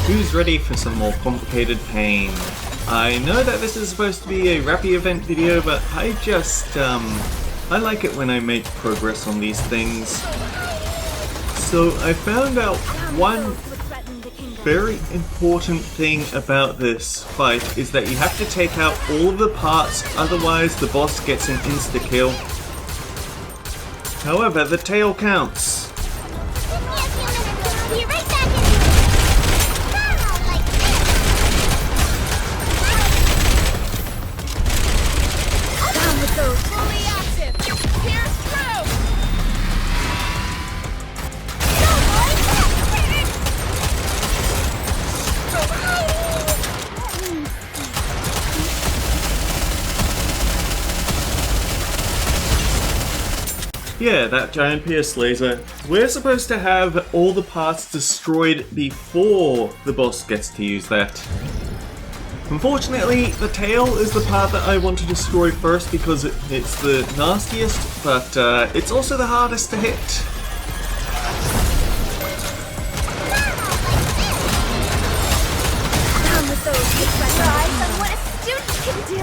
Who's ready for some more complicated pain? I know that this is supposed to be a rappy event video, but I just, I like it when I make progress on these things. So I found out one very important thing about this fight is that you have to take out all of the parts, otherwise the boss gets an insta-kill. However, the tail counts. Yeah, that giant pierce laser. We're supposed to have all the parts destroyed before the boss gets to use that. Unfortunately, the tail is the part that I want to destroy first because it's the nastiest, but it's also the hardest to hit. Down with those eyes on what a student can do.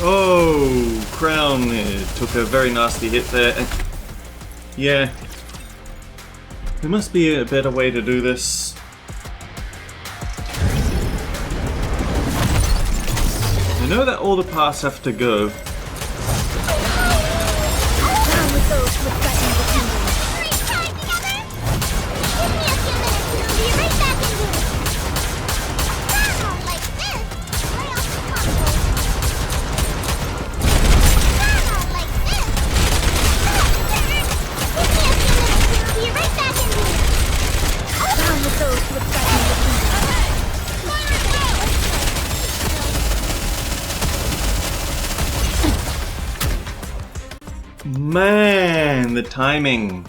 Oh, Crown took a very nasty hit there. Yeah, there must be a better way to do this. I know that all the parts have to go. Man, the timing.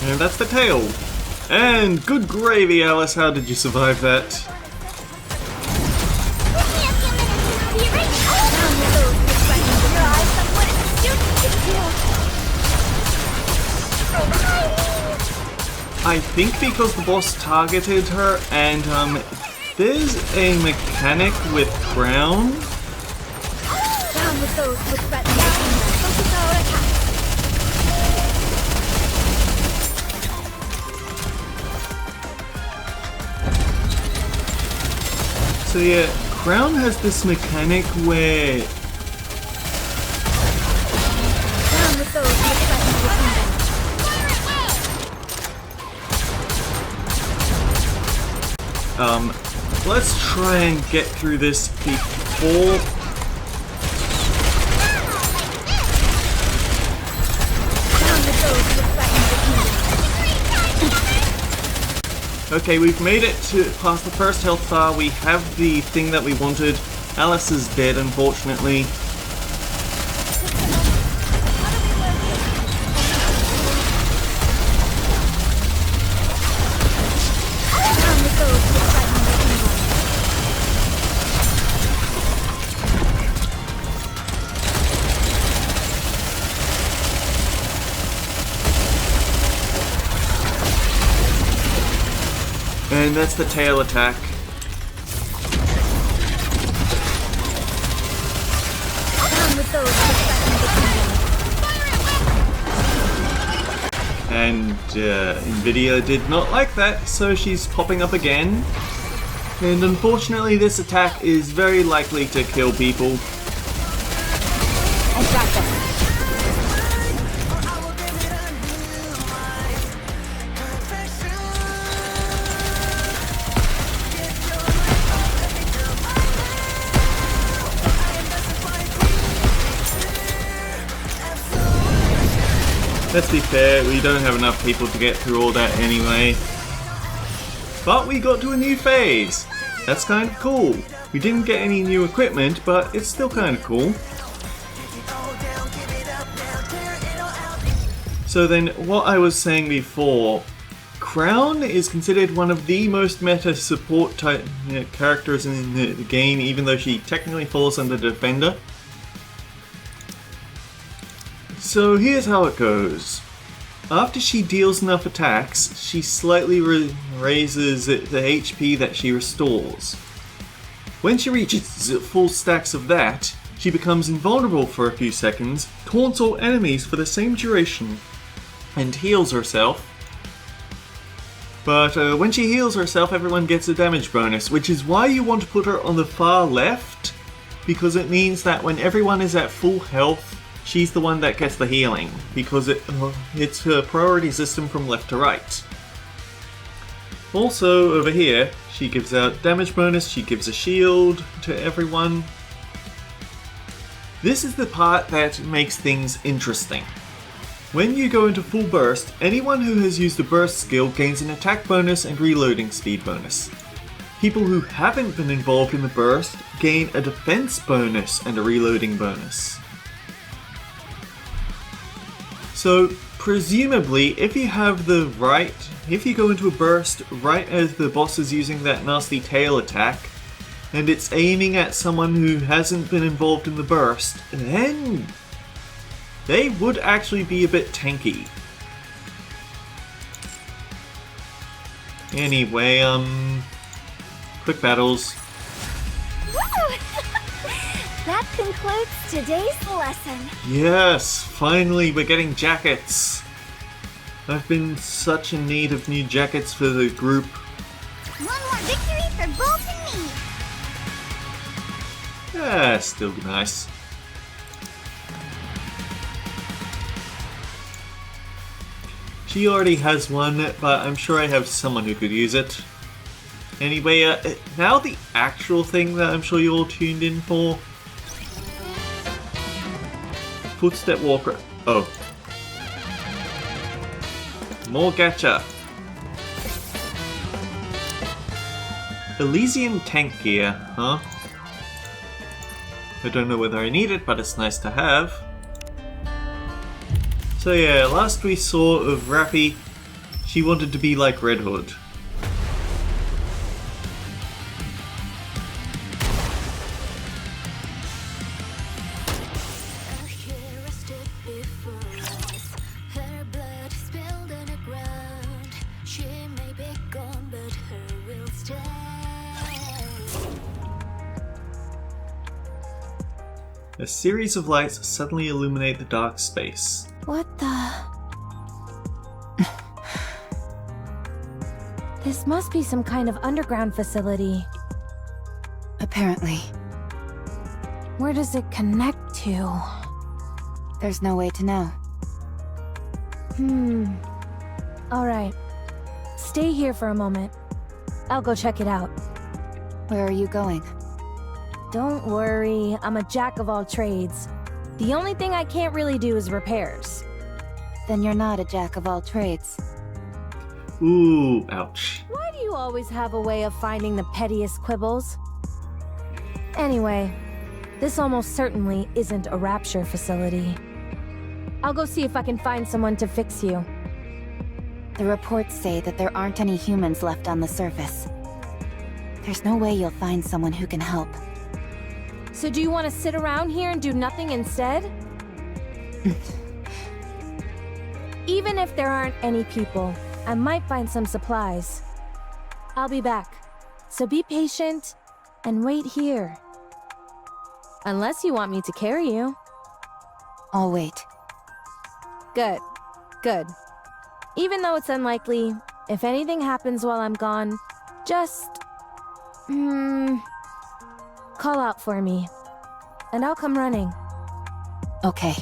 And that's the tail. And good gravy, Alice, how did you survive that? I think because the boss targeted her, and there's a mechanic with Crown. Down with those with threatening the kingdom. Focus our attack. So yeah, Crown has this mechanic where Down with those with threatening the kingdom. let's try and get through this before. Okay, we've made it to past the first health bar. We have the thing that we wanted. Alice is dead, unfortunately. And that's the tail attack. And Nvidia did not like that, so she's popping up again. And unfortunately this attack is very likely to kill people. I got this. Let's be fair, we don't have enough people to get through all that anyway. But we got to a new phase! That's kind of cool. We didn't get any new equipment, but it's still kind of cool. So then, what I was saying before, Crown is considered one of the most meta support type characters in the game, even though she technically falls under Defender. So here's how it goes. After she deals enough attacks, she slightly raises the HP that she restores. When she reaches full stacks of that, she becomes invulnerable for a few seconds, taunts all enemies for the same duration, and heals herself. But when she heals herself, everyone gets a damage bonus, which is why you want to put her on the far left, because it means that when everyone is at full health, she's the one that gets the healing, because it's her priority system from left to right. Also, over here, she gives out damage bonus, she gives a shield to everyone. This is the part that makes things interesting. When you go into full burst, anyone who has used a burst skill gains an attack bonus and reloading speed bonus. People who haven't been involved in the burst gain a defense bonus and a reloading bonus. So, presumably, if you go into a burst right as the boss is using that nasty tail attack, and it's aiming at someone who hasn't been involved in the burst, then they would actually be a bit tanky. Anyway, quick battles. Woo! That concludes today's lesson. Yes, finally we're getting jackets. I've been such in need of new jackets for the group. One more victory for Bolt and me. Yeah, still nice. She already has one, but I'm sure I have someone who could use it. Anyway, now the actual thing that I'm sure you all tuned in for. Footstep Walker. Oh. More gacha. Elysian tank gear, huh? I don't know whether I need it, but it's nice to have. So yeah, last we saw of Rappy, she wanted to be like Red Hood. A series of lights suddenly illuminate the dark space. What the... This must be some kind of underground facility. Apparently. Where does it connect to? There's no way to know. Alright. Stay here for a moment. I'll go check it out. Where are you going? Don't worry, I'm a jack of all trades. The only thing I can't really do is repairs. Then you're not a jack of all trades. Ooh, ouch. Why do you always have a way of finding the pettiest quibbles? Anyway, this almost certainly isn't a rapture facility. I'll go see if I can find someone to fix you. The reports say that there aren't any humans left on the surface. There's no way you'll find someone who can help. So do you want to sit around here and do nothing instead? Even if there aren't any people, I might find some supplies. I'll be back, so be patient and wait here. Unless you want me to carry you. I'll wait. Good, good. Even though it's unlikely, if anything happens while I'm gone, just... call out for me. And I'll come running. Okay.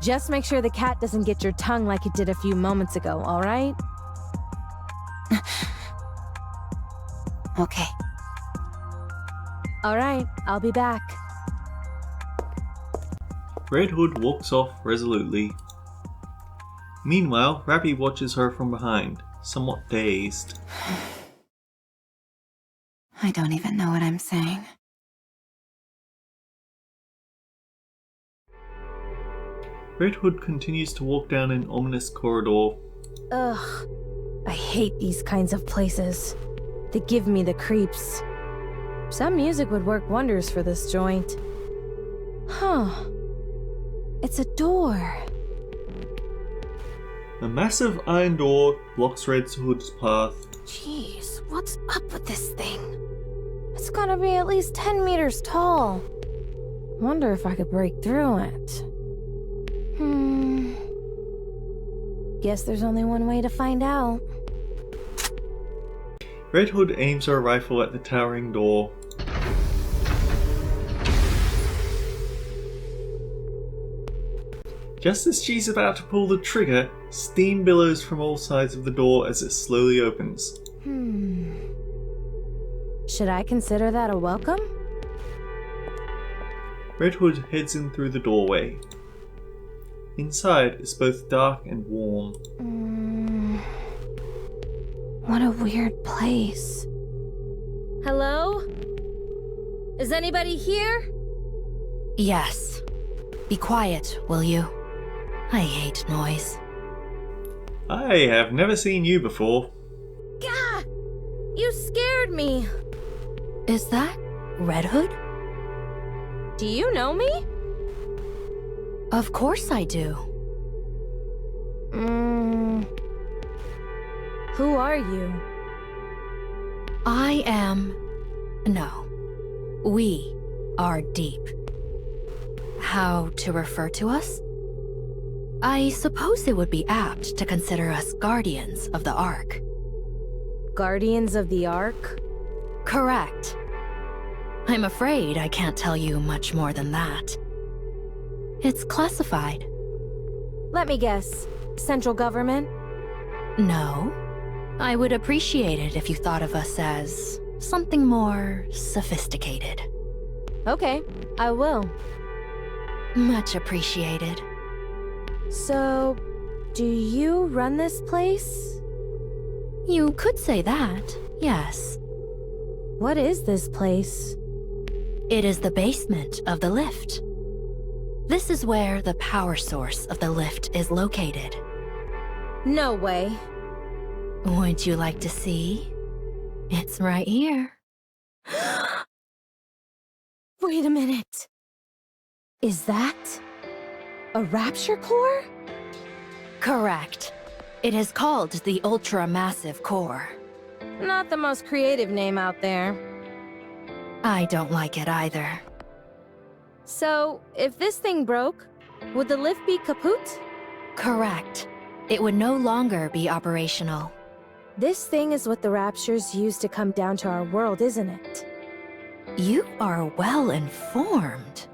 Just make sure the cat doesn't get your tongue like it did a few moments ago, alright? Okay. Alright, I'll be back. Red Hood walks off resolutely. Meanwhile, Rappy watches her from behind, somewhat dazed. I don't even know what I'm saying. Red Hood continues to walk down an ominous corridor. Ugh. I hate these kinds of places. They give me the creeps. Some music would work wonders for this joint. Huh. It's a door. A massive iron door blocks Red Hood's path. Jeez, what's up with this thing? It's gotta be at least 10 meters tall. Wonder if I could break through it. Guess there's only one way to find out. Red Hood aims her rifle at the towering door. Just as she's about to pull the trigger, steam billows from all sides of the door as it slowly opens. Should I consider that a welcome? Red Hood heads in through the doorway. Inside is both dark and warm. What a weird place. Hello? Is anybody here? Yes. Be quiet, will you? I hate noise. I have never seen you before. Gah! You scared me. Is that Red Hood? Do you know me? Of course I do. Who are you? I am... No. We are Deep. How to refer to us? I suppose it would be apt to consider us guardians of the Ark. Guardians of the Ark? Correct. I'm afraid I can't tell you much more than that. It's classified. Let me guess. Central government? No. I would appreciate it if you thought of us as something more sophisticated. Okay, I will. Much appreciated. So, do you run this place? You could say that, yes. What is this place? It is the basement of the lift. This is where the power source of the lift is located. No way. Would you like to see? It's right here. Wait a minute. Is that a rapture core? Correct. It is called the Ultra-Massive Core. Not the most creative name out there. I don't like it either. So, if this thing broke, would the lift be kaput? Correct. It would no longer be operational. This thing is what the Raptures use to come down to our world, isn't it? You are well informed.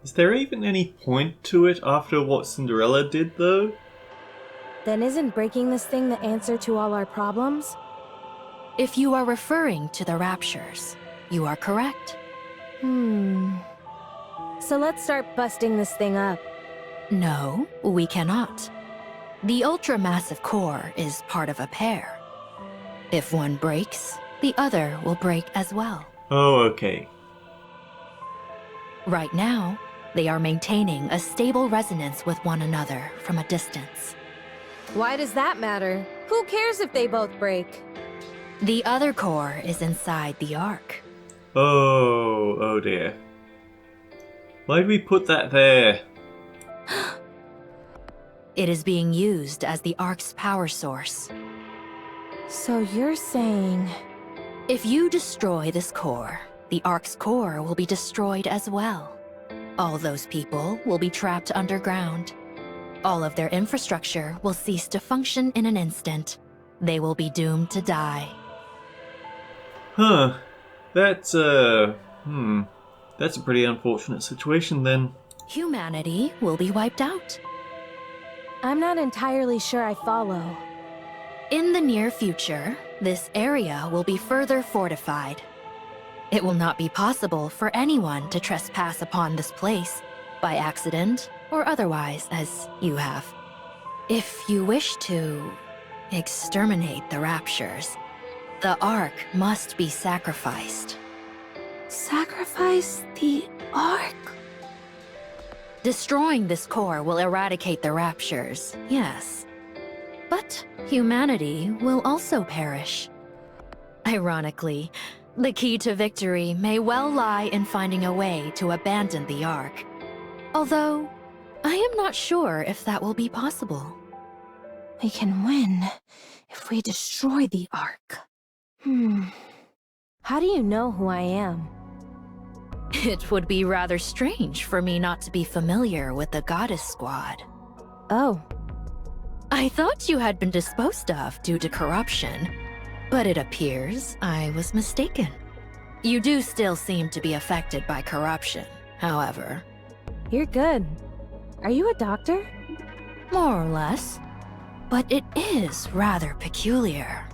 Is there even any point to it after what Cinderella did, though? Then isn't breaking this thing the answer to all our problems? If you are referring to the Raptures, you are correct. So let's start busting this thing up. No, we cannot. The Ultra-Massive Core is part of a pair. If one breaks, the other will break as well. Oh, okay. Right now, they are maintaining a stable resonance with one another from a distance. Why does that matter? Who cares if they both break? The other core is inside the Ark. Oh dear. Why'd we put that there? It is being used as the Ark's power source. So you're saying... If you destroy this core, the Ark's core will be destroyed as well. All those people will be trapped underground. All of their infrastructure will cease to function in an instant. They will be doomed to die. Huh. That's that's a pretty unfortunate situation then. Humanity will be wiped out. I'm not entirely sure I follow. In the near future, this area will be further fortified. It will not be possible for anyone to trespass upon this place, by accident or otherwise, as you have. If you wish to exterminate the Raptures, the Ark must be sacrificed. Sacrifice the Ark? Destroying this core will eradicate the Raptures, yes. But humanity will also perish. Ironically, the key to victory may well lie in finding a way to abandon the Ark. Although, I am not sure if that will be possible. We can win if we destroy the Ark. How do you know who I am? It would be rather strange for me not to be familiar with the Goddess Squad. Oh. I thought you had been disposed of due to corruption, but it appears I was mistaken. You do still seem to be affected by corruption, however. You're good. Are you a doctor? More or less. But it is rather peculiar.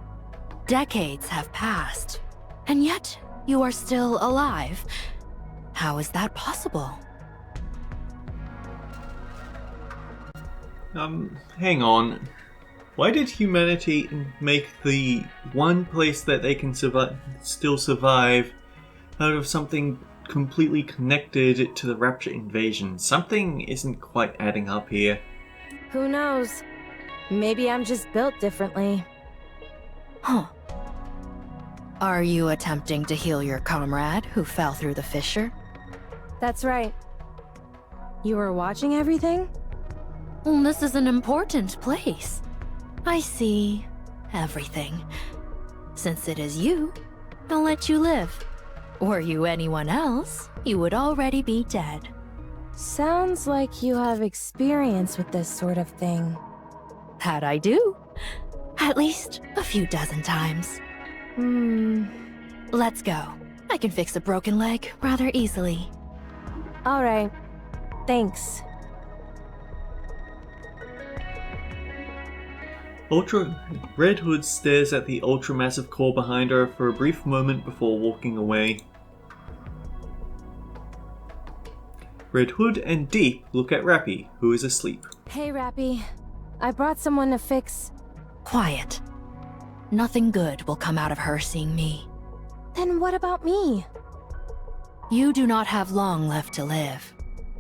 Decades have passed, and yet you are still alive. How is that possible? Hang on. Why did humanity make the one place that they can still survive out of something completely connected to the Rapture invasion? Something isn't quite adding up here. Who knows? Maybe I'm just built differently. Huh. Are you attempting to heal your comrade who fell through the fissure? That's right. You were watching everything? This is an important place. I see everything. Since it is you, I'll let you live. Were you anyone else, you would already be dead. Sounds like you have experience with this sort of thing. That I do. At least a few dozen times. Let's go. I can fix a broken leg rather easily. Alright. Thanks. Red Hood stares at the ultra-massive core behind her for a brief moment before walking away. Red Hood and Deep look at Rappy, who is asleep. Hey, Rappy. I brought someone to fix... Quiet. Nothing good will come out of her seeing me. Then what about me? You do not have long left to live,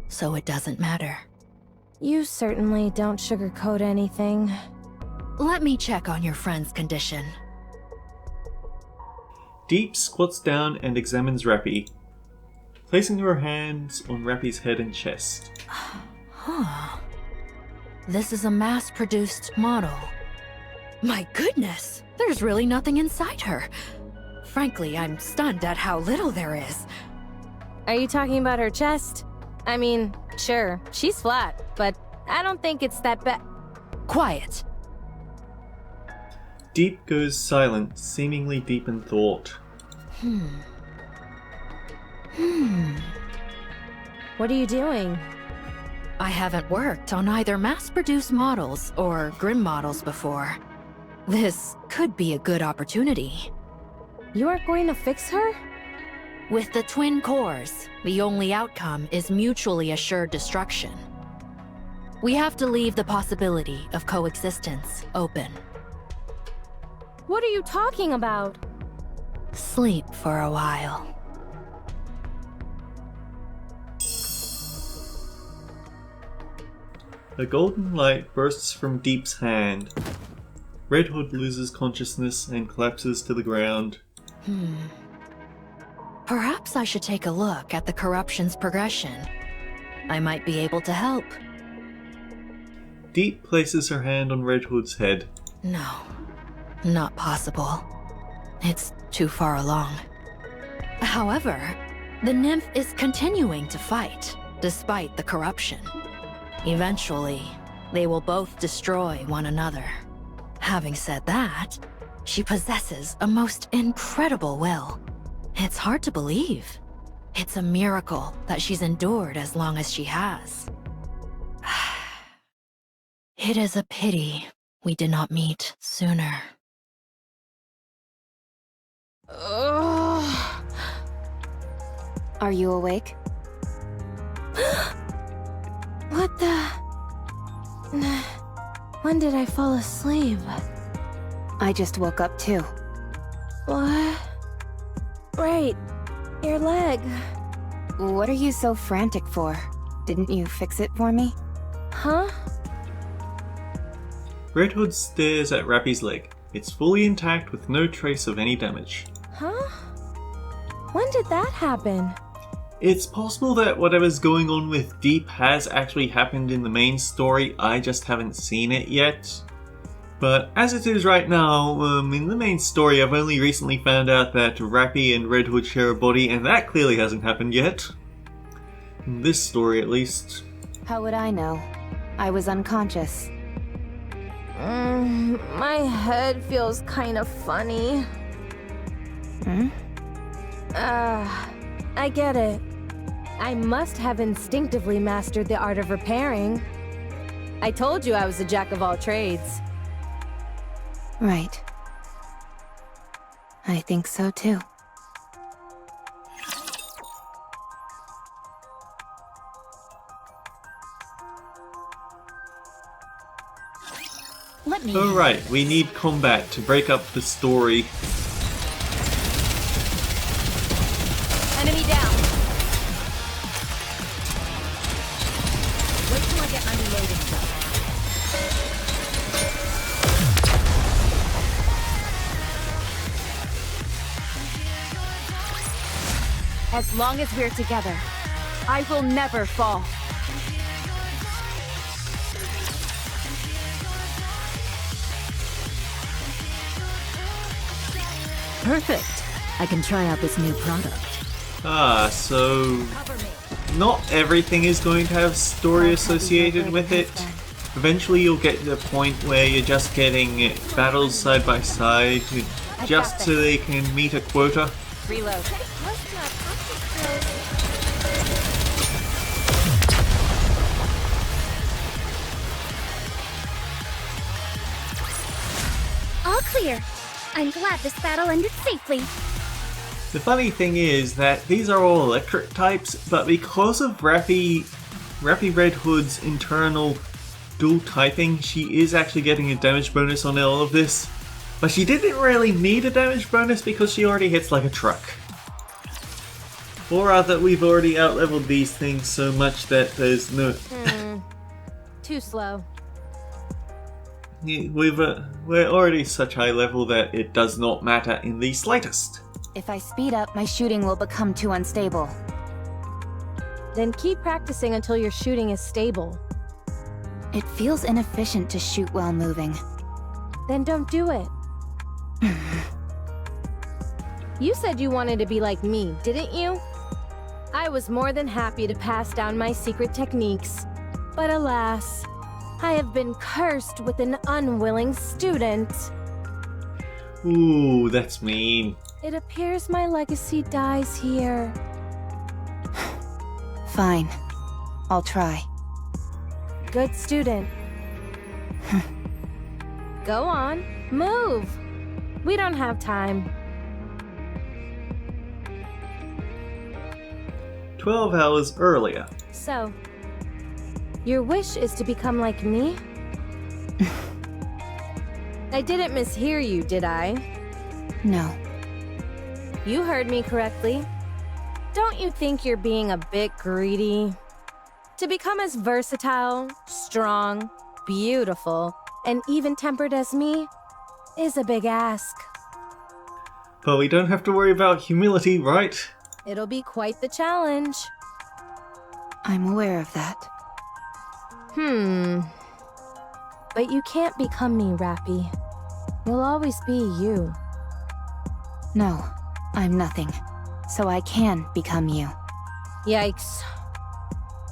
so it doesn't matter. You certainly don't sugarcoat anything. Let me check on your friend's condition. Deep squats down and examines Rappy, placing her hands on Rappy's head and chest. Huh. This is a mass-produced model. My goodness, there's really nothing inside her. Frankly, I'm stunned at how little there is. Are you talking about her chest? I mean, sure, she's flat, but I don't think it's that bad. Quiet. Deep goes silent, seemingly deep in thought. What are you doing? I haven't worked on either mass-produced models or Grim models before. This could be a good opportunity. You aren't going to fix her? With the twin cores, the only outcome is mutually assured destruction. We have to leave the possibility of coexistence open. What are you talking about? Sleep for a while. A golden light bursts from Deep's hand. Red Hood loses consciousness and collapses to the ground. Perhaps I should take a look at the corruption's progression. I might be able to help. Deep places her hand on Red Hood's head. No, not possible. It's too far along. However, the nymph is continuing to fight, despite the corruption. Eventually, they will both destroy one another. Having said that, she possesses a most incredible will. It's hard to believe. It's a miracle that she's endured as long as she has. It is a pity we did not meet sooner. Are you awake? What the... When did I fall asleep? I just woke up too. What? Right. Your leg. What are you so frantic for? Didn't you fix it for me? Huh? Red Hood stares at Rappy's leg. It's fully intact with no trace of any damage. Huh? When did that happen? It's possible that whatever's going on with Deep has actually happened in the main story, I just haven't seen it yet. But as it is right now, in the main story I've only recently found out that Rappy and Red Hood share a body, and that clearly hasn't happened yet. In this story at least. How would I know? I was unconscious. My head feels kind of funny. I get it. I must have instinctively mastered the art of repairing. I told you I was a jack of all trades. Right. I think so too. Let me... Alright, we need combat to break up the story. Enemy down! Wait till I get my reloading stuff. As long as we're together, I will never fall. Perfect. I can try out this new product. Ah, so not everything is going to have story associated with it. Eventually you'll get to the point where you're just getting battles side by side, just so they can meet a quota. Reload. All clear. I'm glad this battle ended safely. The funny thing is that these are all electric types, but because of Rappy Red Hood's internal dual typing, she is actually getting a damage bonus on all of this. But she didn't really need a damage bonus because she already hits like a truck. Or rather, we've already outleveled these things so much that there's no... Too slow. We're already such high level that it does not matter in the slightest. If I speed up, my shooting will become too unstable. Then keep practicing until your shooting is stable. It feels inefficient to shoot while moving. Then don't do it. You said you wanted to be like me, didn't you? I was more than happy to pass down my secret techniques. But alas, I have been cursed with an unwilling student. Ooh, that's mean. It appears my legacy dies here. Fine. I'll try. Good student. Go on, move! We don't have time. 12 hours earlier. So, your wish is to become like me? I didn't mishear you, did I? No. You heard me correctly. Don't you think you're being a bit greedy? To become as versatile, strong, beautiful, and even-tempered as me is a big ask. But we don't have to worry about humility, right? It'll be quite the challenge. I'm aware of that. But you can't become me, Rappy. You'll always be you. No, I'm nothing. So I can become you. Yikes.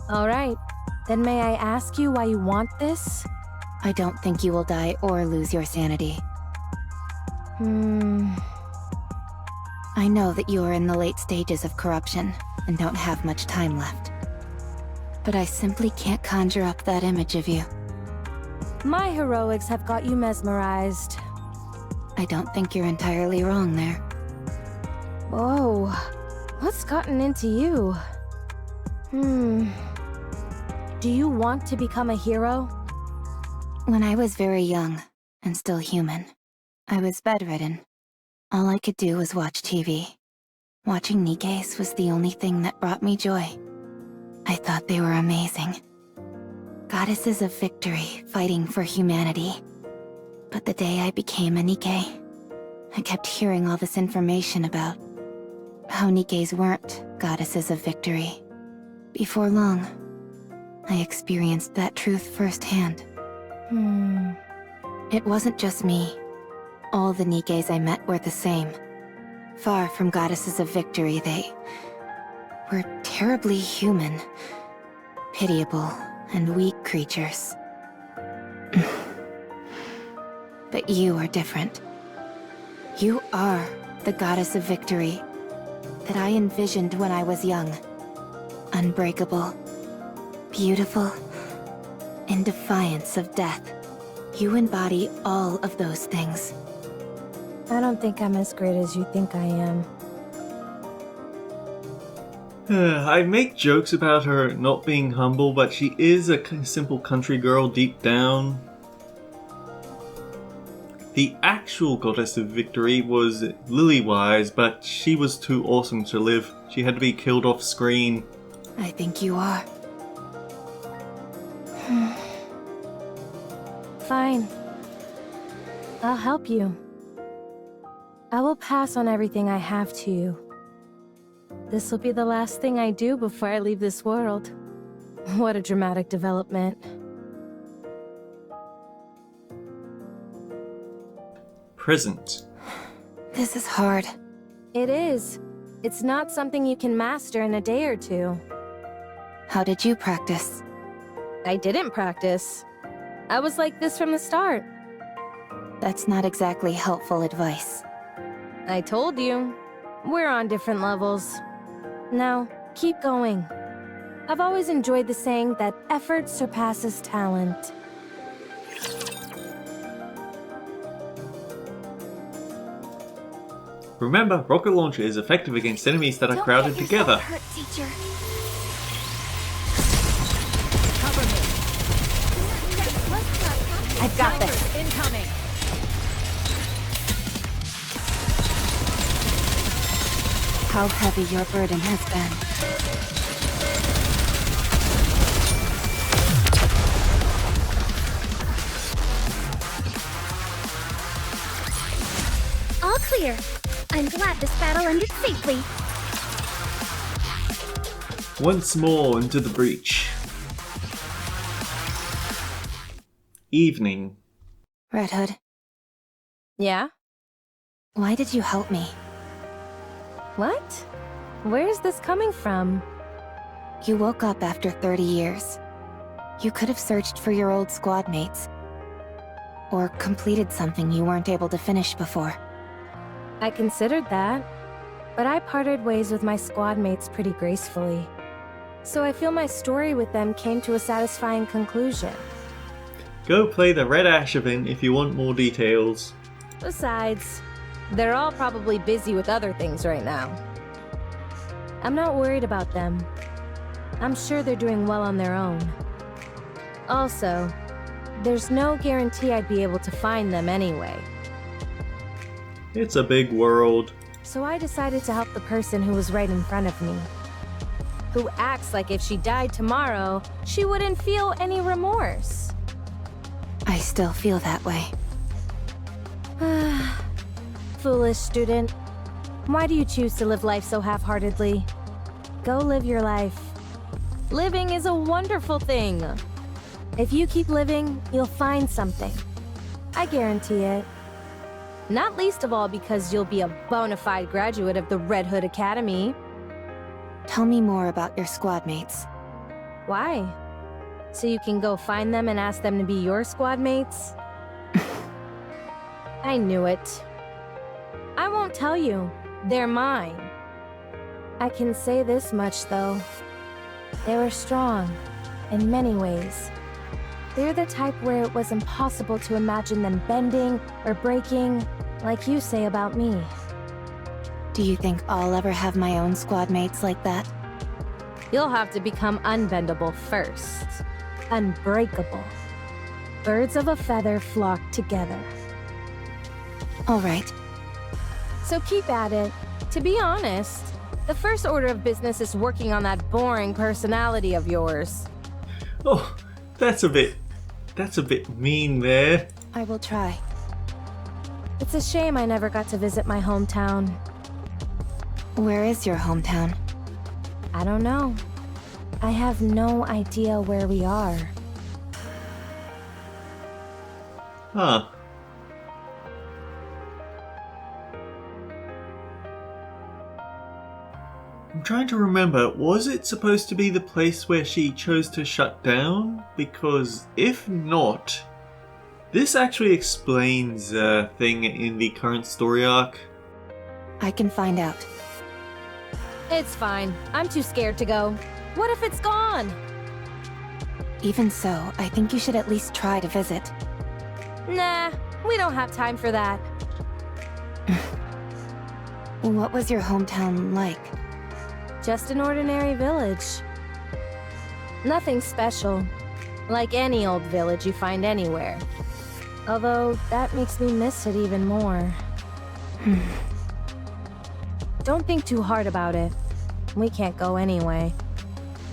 Alright, Then may I ask you why you want this? I don't think you will die or lose your sanity. I know that you are in the late stages of corruption and don't have much time left. But I simply can't conjure up that image of you. My heroics have got you mesmerized. I don't think you're entirely wrong there. Whoa, what's gotten into you? Do you want to become a hero? When I was very young, and still human, I was bedridden. All I could do was watch TV. Watching NIKKEs was the only thing that brought me joy. I thought they were amazing. Goddesses of victory, fighting for humanity. But the day I became a NIKKE, I kept hearing all this information about how NIKKEs weren't goddesses of victory. Before long, I experienced that truth firsthand. It wasn't just me. All the NIKKEs I met were the same. Far from goddesses of victory, they were terribly human, pitiable, and weak creatures. But you are different. You are the goddess of victory that I envisioned when I was young. Unbreakable, beautiful, in defiance of death. You embody all of those things. I don't think I'm as great as you think I am. I make jokes about her not being humble, but she is a simple country girl deep down. The actual goddess of victory was Lily-wise, but she was too awesome to live. She had to be killed off screen. I think you are. Fine. I'll help you. I will pass on everything I have to you. This will be the last thing I do before I leave this world. What a dramatic development. Present. This is hard. It is. It's not something you can master in a day or two. How did you practice? I didn't practice. I was like this from the start. That's not exactly helpful advice. I told you. We're on different levels. Now, keep going. I've always enjoyed the saying that effort surpasses talent. Remember, rocket launcher is effective against enemies that are crowded together. Hurt, teacher. I've got this. Incoming. How heavy your burden has been. All clear. I'm glad this battle ended safely. Once more into the breach. Evening. Red Hood, Yeah? why did you help me? What? Where's this coming from? You woke up after 30 years. You could have searched for your old squad mates. Or completed something you weren't able to finish before. I considered that, but I parted ways with my squad mates pretty gracefully. So I feel my story with them came to a satisfying conclusion. Go play the Red Ash event if you want more details. Besides, they're all probably busy with other things right now. I'm not worried about them. I'm sure they're doing well on their own. Also, there's no guarantee I'd be able to find them anyway. It's a big world. So I decided to help the person who was right in front of me. Who acts like if she died tomorrow, she wouldn't feel any remorse. I still feel that way. Foolish student. Why do you choose to live life so half-heartedly? Go live your life. Living is a wonderful thing. If you keep living, you'll find something. I guarantee it. Not least of all because you'll be a bona fide graduate of the Red Hood Academy. Tell me more about your squad mates. Why? So you can go find them and ask them to be your squad mates? I knew it. I won't tell you. They're mine. I can say this much, though. They were strong, in many ways. They're the type where it was impossible to imagine them bending or breaking, like you say about me. Do you think I'll ever have my own squad mates like that? You'll have to become unbendable first. Unbreakable. Birds of a feather flock together. All right. So keep at it. To be honest, the first order of business is working on that boring personality of yours. Oh, that's a bit mean there. I will try. It's a shame I never got to visit my hometown. Where is your hometown? I don't know. I have no idea where we are. Huh. I'm trying to remember, was it supposed to be the place where she chose to shut down? Because if not, this actually explains a thing in the current story arc. I can find out. It's fine. I'm too scared to go. What if it's gone? Even so, I think you should at least try to visit. Nah, we don't have time for that. What was your hometown like? Just an ordinary village. Nothing special. Like any old village you find anywhere. Although, that makes me miss it even more. Don't think too hard about it. We can't go anyway.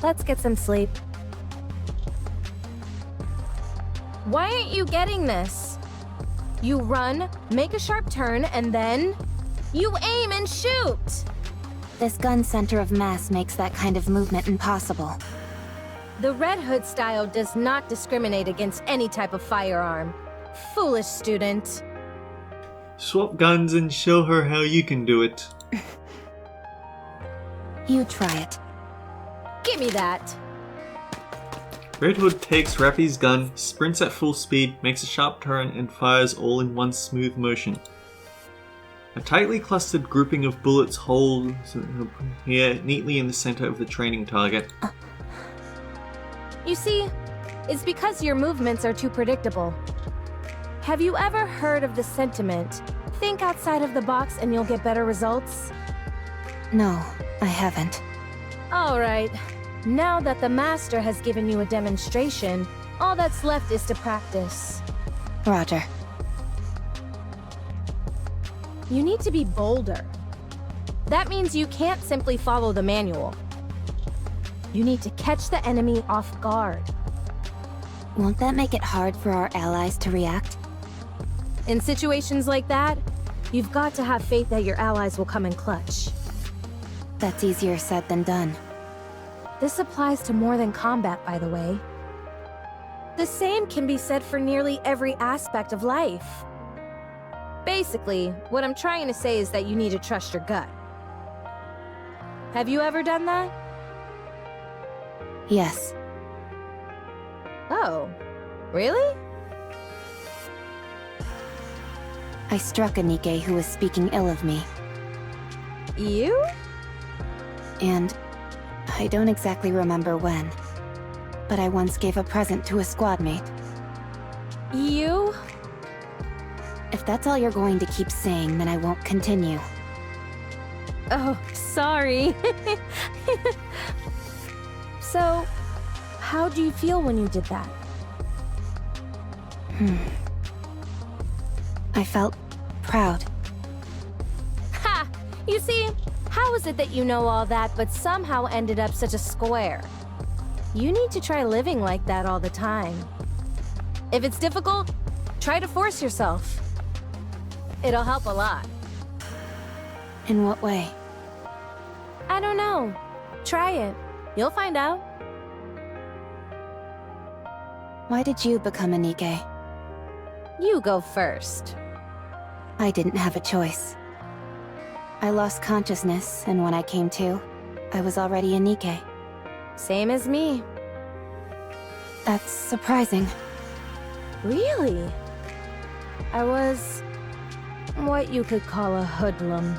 Let's get some sleep. Why aren't you getting this? You run, make a sharp turn, and then... you aim and shoot! This gun's center of mass makes that kind of movement impossible. The Red Hood style does not discriminate against any type of firearm. Foolish student. Swap guns and show her how you can do it. You try it. Give me that. Red Hood takes Rappy's gun, sprints at full speed, makes a sharp turn, and fires all in one smooth motion. A tightly clustered grouping of bullets holds here neatly in the center of the training target. You see, it's because your movements are too predictable. Have you ever heard of the sentiment, think outside of the box and you'll get better results? No, I haven't. Alright, now that the master has given you a demonstration, all that's left is to practice. Roger. You need to be bolder. That means you can't simply follow the manual. You need to catch the enemy off guard. Won't that make it hard for our allies to react? In situations like that, you've got to have faith that your allies will come in clutch. That's easier said than done. This applies to more than combat, by the way. The same can be said for nearly every aspect of life. Basically, what I'm trying to say is that you need to trust your gut. Have you ever done that? Yes. Oh, really? I struck a NIKKE who was speaking ill of me. You? And I don't exactly remember when, but I once gave a present to a squad mate. You? If that's all you're going to keep saying, then I won't continue. Oh, sorry. So, how do you feel when you did that? I felt proud. Ha! You see, how is it that you know all that but somehow ended up such a square? You need to try living like that all the time. If it's difficult, try to force yourself. It'll help a lot. In what way? I don't know. Try it. You'll find out. Why did you become a NIKKE? You go first. I didn't have a choice. I lost consciousness, and when I came to, I was already a NIKKE. Same as me. That's surprising. Really? I was what you could call a hoodlum.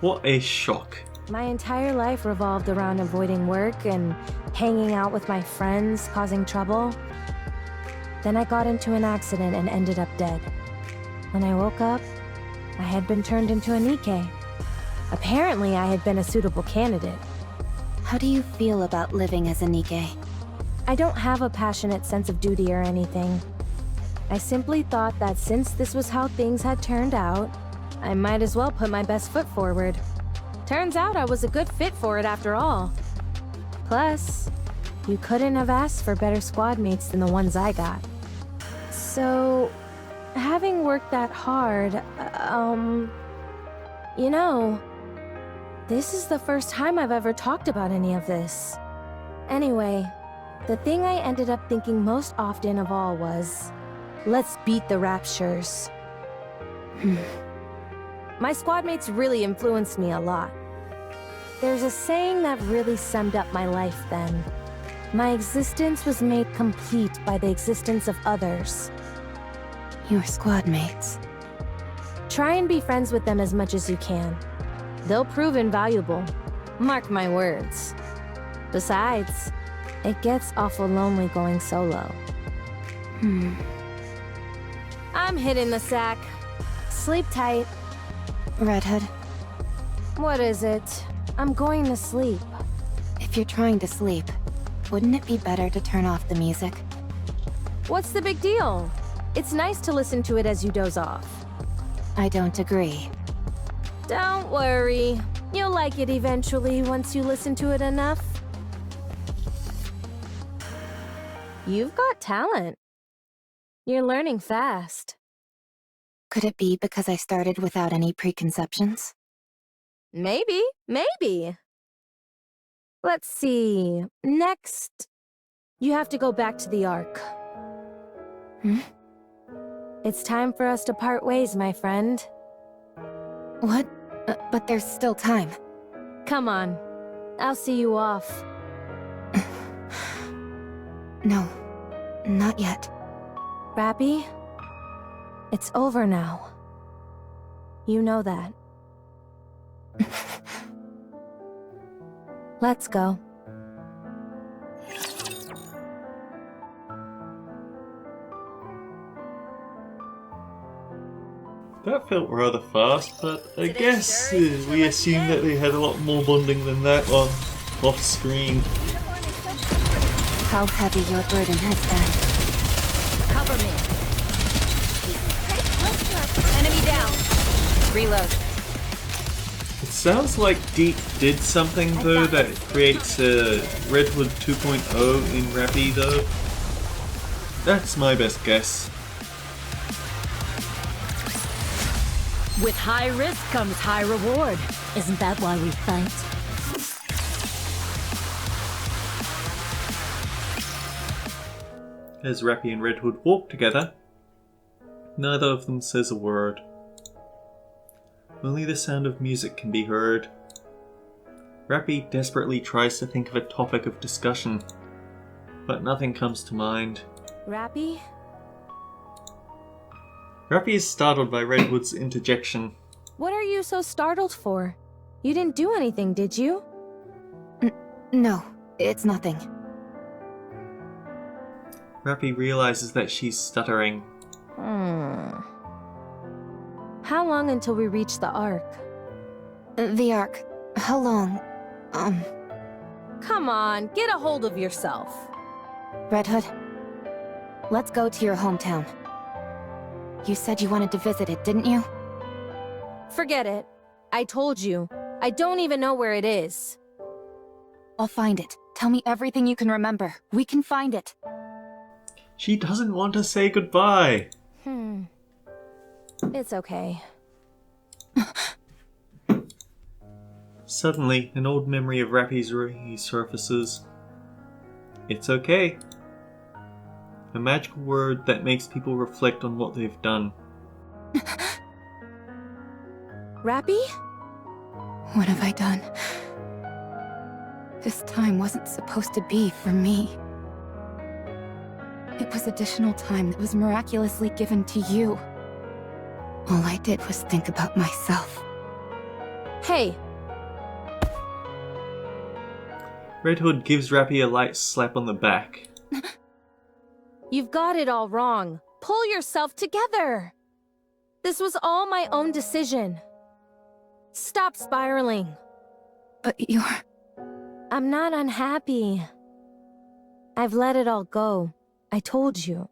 What a shock. My entire life revolved around avoiding work and hanging out with my friends, causing trouble. Then I got into an accident and ended up dead. When I woke up, I had been turned into a NIKKE. Apparently, I had been a suitable candidate. How do you feel about living as a NIKKE? I don't have a passionate sense of duty or anything. I simply thought that since this was how things had turned out, I might as well put my best foot forward. Turns out I was a good fit for it after all. Plus, you couldn't have asked for better squad mates than the ones I got. So, having worked that hard, you know, this is the first time I've ever talked about any of this. Anyway, the thing I ended up thinking most often of all was, let's beat the Raptures. My squad mates really influenced me a lot. There's a saying that really summed up my life then. My existence was made complete by the existence of others. Your squad mates. Try and be friends with them as much as you can. They'll prove invaluable. Mark my words. Besides, it gets awful lonely going solo. I'm hitting the sack. Sleep tight. Red Hood, What is it? I'm going to sleep. if you're trying to sleep, wouldn't it be better to turn off the music? What's the big deal? It's nice to listen to it as you doze off. I don't agree. Don't worry. You'll like it eventually once you listen to it enough. You've got talent. You're learning fast. Could it be because I started without any preconceptions? Maybe. Let's see. Next, you have to go back to the Ark. It's time for us to part ways, my friend. What? But there's still time. Come on. I'll see you off. No, not yet. Rappy, it's over now. You know that. Let's go. That felt rather fast, but I guess we assume that they had a lot more bonding than that off screen. How heavy your burden has been. Cover me. Enemy down. Reload. It sounds like Deep did something though that creates a Red Hood 2.0 in Rappy though. That's my best guess. With high risk comes high reward. Isn't that why we fight? As Rappy and Red Hood walk together, neither of them says a word. Only the sound of music can be heard. Rappy desperately tries to think of a topic of discussion, but nothing comes to mind. Rappy? Rappy is startled by Red Hood's interjection. What are you so startled for? You didn't do anything, did you? No, it's nothing. Rappy realizes that she's stuttering. How long until we reach the Ark? The Ark. How long? Come on, get a hold of yourself. Red Hood, let's go to your hometown. You said you wanted to visit it, didn't you? Forget it. I told you. I don't even know where it is. I'll find it. Tell me everything you can remember. We can find it. She doesn't want to say goodbye. It's okay. Suddenly, an old memory of Rappy's resurfaces. It's okay. A magical word that makes people reflect on what they've done. Rappy? What have I done? This time wasn't supposed to be for me. It was additional time that was miraculously given to you. All I did was think about myself. Hey, Red Hood gives Rappy a light slap on the back. you've got it all wrong. Pull yourself together. This was all my own decision. Stop spiraling. But you're... I'm not unhappy. I've let it all go. I told you.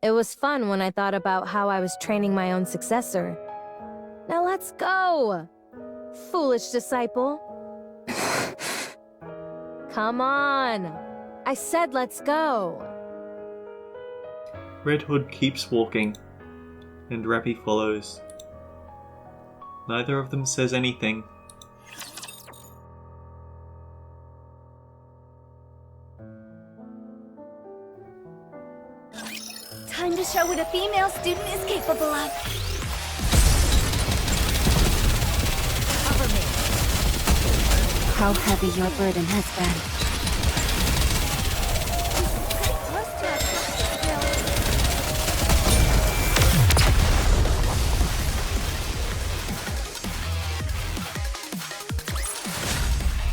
It was fun when I thought about how I was training my own successor. Now let's go! Foolish disciple. Come on! I said let's go! Red Hood keeps walking, and Rappy follows. Neither of them says anything. Time to show what a female student is capable of. Cover me. How heavy your burden has been. Pretty close to our practice drill.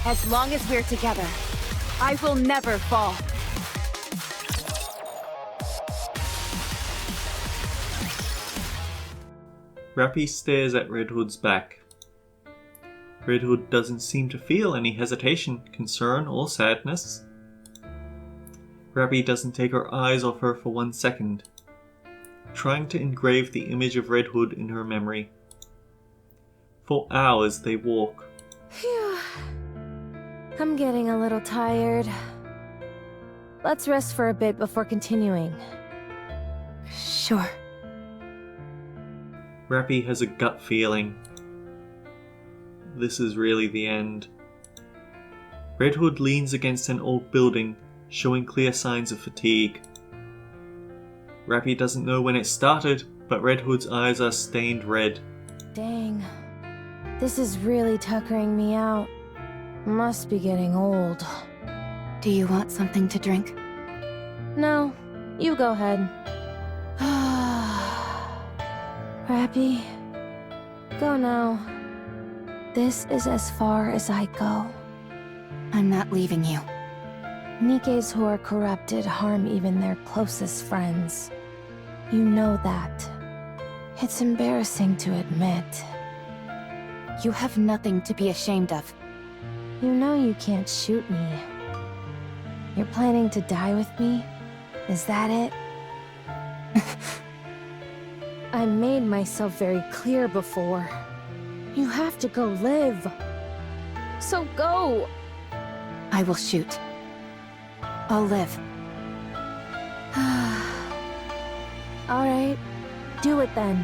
As long as we're together, I will never fall. Rappy stares at Red Hood's back. Red Hood doesn't seem to feel any hesitation, concern, or sadness. Rappy doesn't take her eyes off her for 1 second, trying to engrave the image of Red Hood in her memory. For hours they walk. Phew. I'm getting a little tired. Let's rest for a bit before continuing. Sure. Rappy has a gut feeling. This is really the end. Red Hood leans against an old building, showing clear signs of fatigue. Rappy doesn't know when it started, but Red Hood's eyes are stained red. Dang. This is really tuckering me out. Must be getting old. Do you want something to drink? No, you go ahead. Rappy, go now. This is as far as I go. I'm not leaving you. NIKKEs who are corrupted harm even their closest friends. You know that. It's embarrassing to admit. You have nothing to be ashamed of. You know you can't shoot me. You're planning to die with me? Is that it? I made myself very clear before. You have to go live. So go! I will shoot. I'll live. Alright, do it then.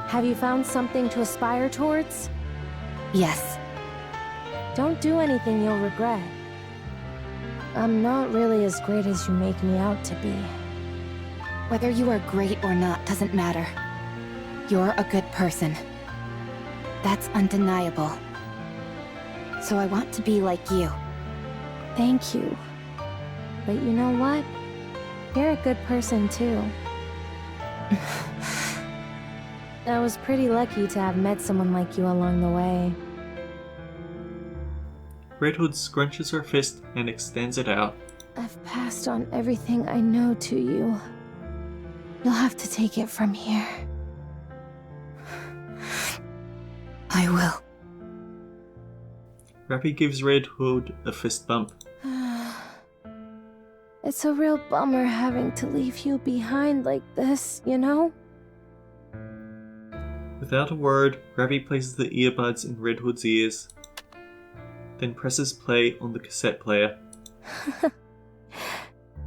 Have you found something to aspire towards? Yes. Don't do anything you'll regret. I'm not really as great as you make me out to be. Whether you are great or not doesn't matter. You're a good person. That's undeniable. So I want to be like you. Thank you. But you know what? You're a good person too. I was pretty lucky to have met someone like you along the way. Red Hood scrunches her fist and extends it out. I've passed on everything I know to you. You'll have to take it from here. I will. Rappy gives Red Hood a fist bump. It's a real bummer having to leave you behind like this, you know? Without a word, Rappy places the earbuds in Red Hood's ears, then presses play on the cassette player.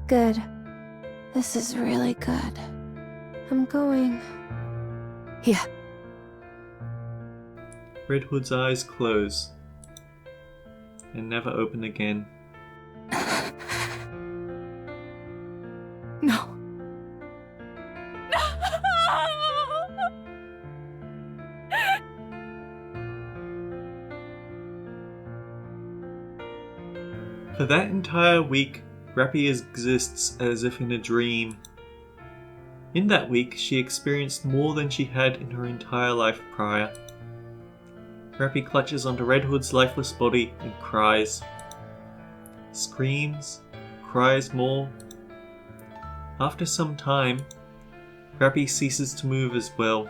Good. This is really good. I'm going. Yeah. Red Hood's eyes close and never open again. No. For that entire week, Rappy exists as if in a dream. In that week, she experienced more than she had in her entire life prior. Rappy clutches onto Red Hood's lifeless body and cries. Screams, cries more. After some time, Rappy ceases to move as well.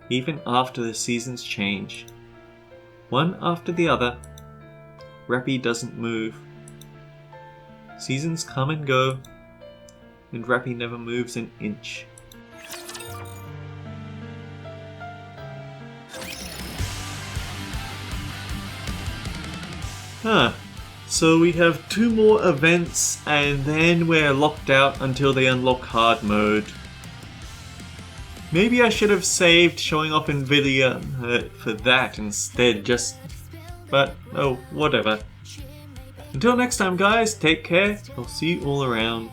Even after the seasons change, one after the other, Rappy doesn't move. Seasons come and go, and Rappy never moves an inch. So we have 2 more events and then we're locked out until they unlock hard mode. Maybe I should have saved showing off Nvidia for that instead, but oh, whatever. Until next time guys, take care, I'll see you all around.